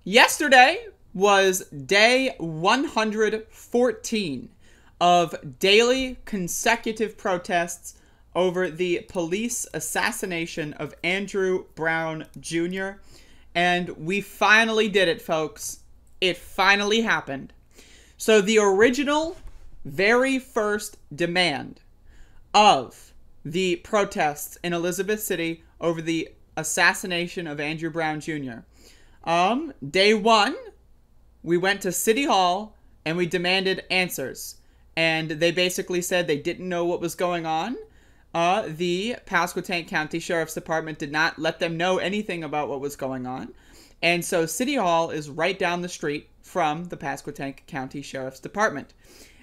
yesterday was day 114 of daily consecutive protests over the police assassination of Andrew Brown Jr. And we finally did it, folks. It finally happened. So the original, very first demand of the protests in Elizabeth City over the assassination of Andrew Brown Jr. Day one, we went to City Hall and we demanded answers. And they basically said they didn't know what was going on. The Pasquotank County Sheriff's Department did not let them know anything about what was going on. And so City Hall is right down the street from the Pasquotank County Sheriff's Department.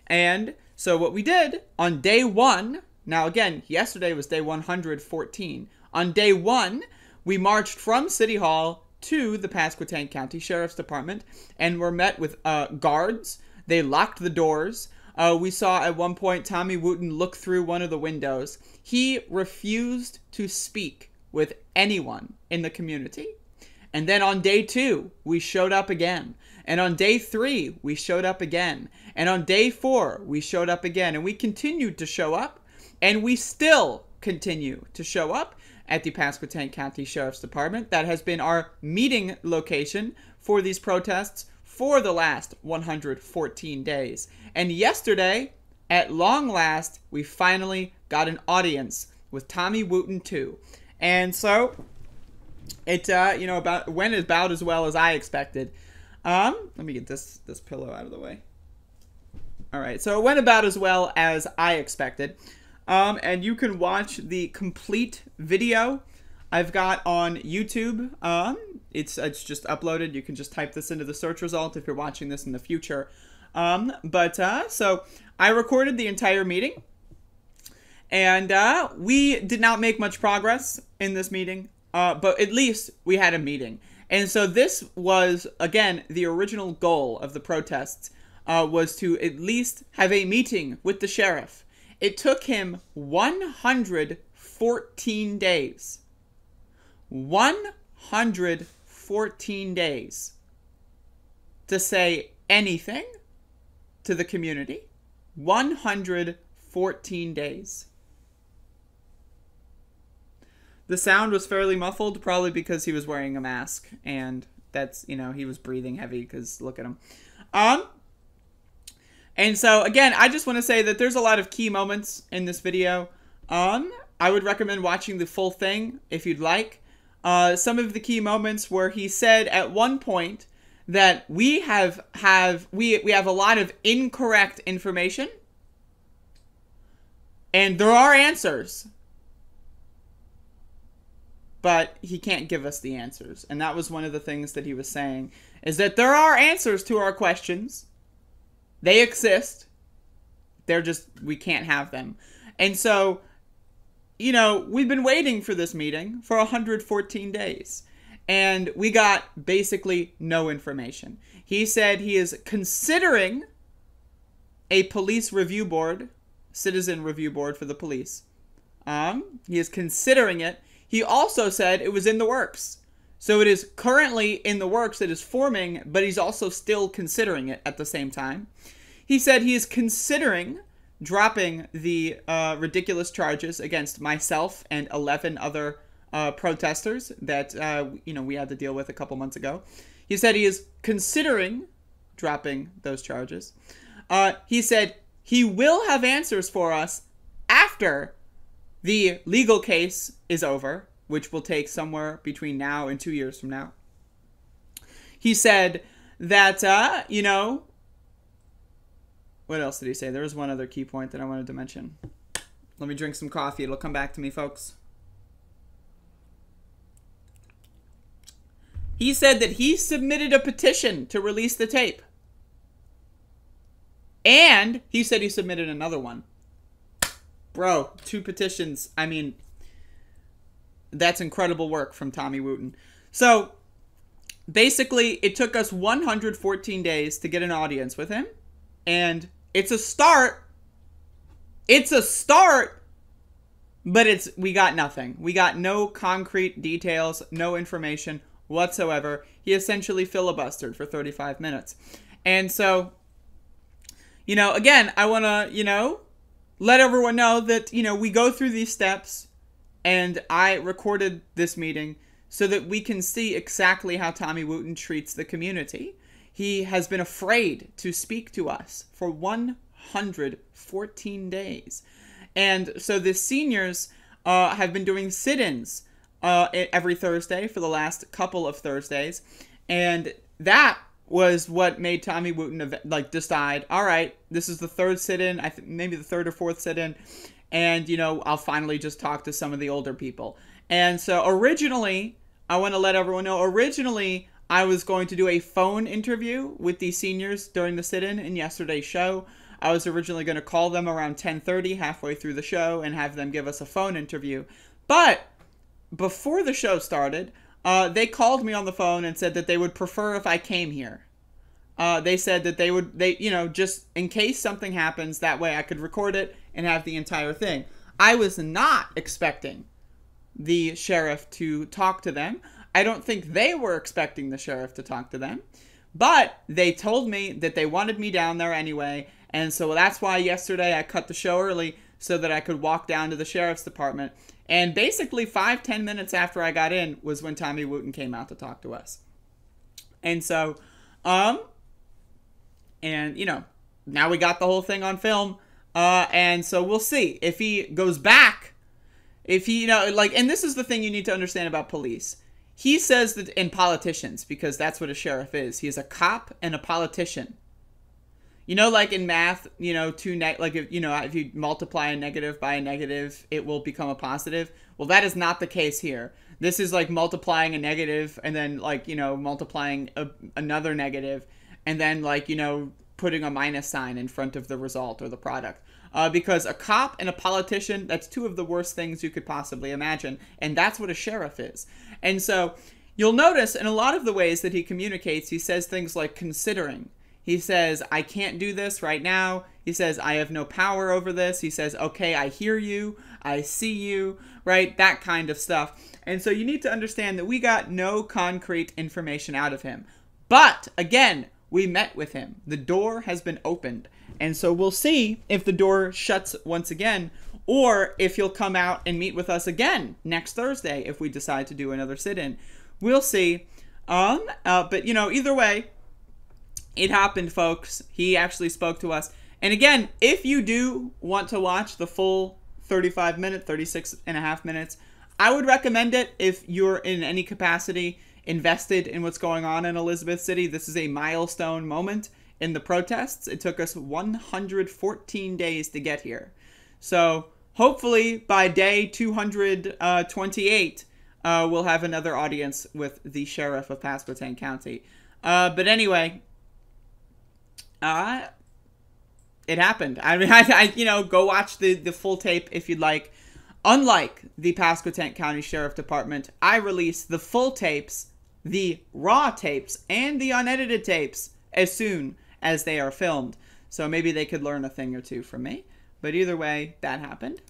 And so what we did on day one, now again, yesterday was day 114. On day one, we marched from City Hall to the Pasquotank County Sheriff's Department and were met with guards. They locked the doors. We saw at one point Tommy Wooten look through one of the windows. He refused to speak with anyone in the community. And then on day two, we showed up again. And on day three, we showed up again. And on day four, we showed up again. And we continued to show up. And we still continue to show up at the Pasquotank County Sheriff's Department. That has been our meeting location for these protests for the last 114 days. And yesterday, at long last, we finally got an audience with Tommy Wooten too. And so it went about as well as I expected. Let me get this pillow out of the way. All right, so it went about as well as I expected. And you can watch the complete video I've got on YouTube. It's just uploaded. You can just type this into the search result if you're watching this in the future. So I recorded the entire meeting, and we did not make much progress in this meeting, but at least we had a meeting. And so this was, again, the original goal of the protests, was to at least have a meeting with the sheriff. It took him 114 days. 114 days to say anything to the community. 114 days. The sound was fairly muffled, probably because he was wearing a mask, and that's, he was breathing heavy, because look at him. And so, again, I just want to say that there's a lot of key moments in this video. I would recommend watching the full thing if you'd like. Some of the key moments where he said at one point that we have a lot of incorrect information, and there are answers, but he can't give us the answers. And that was one of the things that he was saying, is that there are answers to our questions. They exist. They're just, we can't have them. And so, we've been waiting for this meeting for 114 days. And we got basically no information. He said he is considering a police review board, citizen review board for the police. He is considering it. He also said it was in the works. So it is currently in the works, it is forming, but he's also still considering it at the same time. He said he is considering dropping the ridiculous charges against myself and 11 other protesters that, we had to deal with a couple months ago. He said he is considering dropping those charges. He said he will have answers for us after the legal case is over, which will take somewhere between now and 2 years from now. He said that, what else did he say? There was one other key point that I wanted to mention. Let me drink some coffee. It'll come back to me, folks. He said that he submitted a petition to release the tape. And he said he submitted another one. Bro, 2 petitions. I mean, that's incredible work from Tommy Wooten. So, basically, it took us 114 days to get an audience with him. And it's a start. It's a start. But we got nothing. We got no concrete details, no information whatsoever. he essentially filibustered for 35 minutes. And so, you know, again, I want to, you know, let everyone know that, you know, we go through these steps, and I recorded this meeting so that we can see exactly how Tommy Wooten treats the community. He has been afraid to speak to us for 114 days. And so the seniors have been doing sit-ins every Thursday for the last couple of Thursdays. And that was what made Tommy Wooten like decide, all right, this is the third sit-in, I think maybe the third or fourth sit-in, and, you know, I'll finally just talk to some of the older people. And so originally, I want to let everyone know, originally I was going to do a phone interview with the seniors during the sit-in in yesterday's show. I was originally going to call them around 10:30, halfway through the show, and have them give us a phone interview. But before the show started, they called me on the phone and said that they would prefer if I came here. They said that they you know, just in case something happens, that way I could record it and have the entire thing. I was not expecting the sheriff to talk to them. I don't think they were expecting the sheriff to talk to them. But they told me that they wanted me down there anyway, and so that's why yesterday I cut the show early so that I could walk down to the sheriff's department. And basically 5-10 minutes after I got in was when Tommy Wooten came out to talk to us. And so, and, you know, now we got the whole thing on film. And so we'll see if he goes back. If he, you know, like, and this is the thing you need to understand about police. He says that, and politicians, because that's what a sheriff is. He is a cop and a politician. You know, like in math, you know, like, if, you know, if you multiply a negative by a negative, it will become a positive. Well, that is not the case here. This is like multiplying a negative and then, like, you know, multiplying another negative and then, like, you know, putting a minus sign in front of the result or the product. Because a cop and a politician, that's two of the worst things you could possibly imagine. And that's what a sheriff is. And so you'll notice in a lot of the ways that he communicates, he says things like considering. He says, I can't do this right now. He says, I have no power over this. He says, okay, I hear you. I see you, right? That kind of stuff. And so you need to understand that we got no concrete information out of him. But again, we met with him. The door has been opened. And so we'll see if the door shuts once again, or if he'll come out and meet with us again next Thursday if we decide to do another sit-in. We'll see. But, you know, either way, it happened, folks. He actually spoke to us. And again, if you do want to watch the full 35-minute, 36.5 minutes, I would recommend it if you're in any capacity invested in what's going on in Elizabeth City. This is a milestone moment in the protests. It took us 114 days to get here. So hopefully by day 228, we'll have another audience with the sheriff of Pasquotank County. But anyway, it happened. I mean, I you know, go watch the full tape if you'd like. Unlike the Pasquotank County Sheriff Department, I release the full tapes, the raw tapes, and the unedited tapes as soon as they are filmed. So maybe they could learn a thing or two from me. But either way, that happened.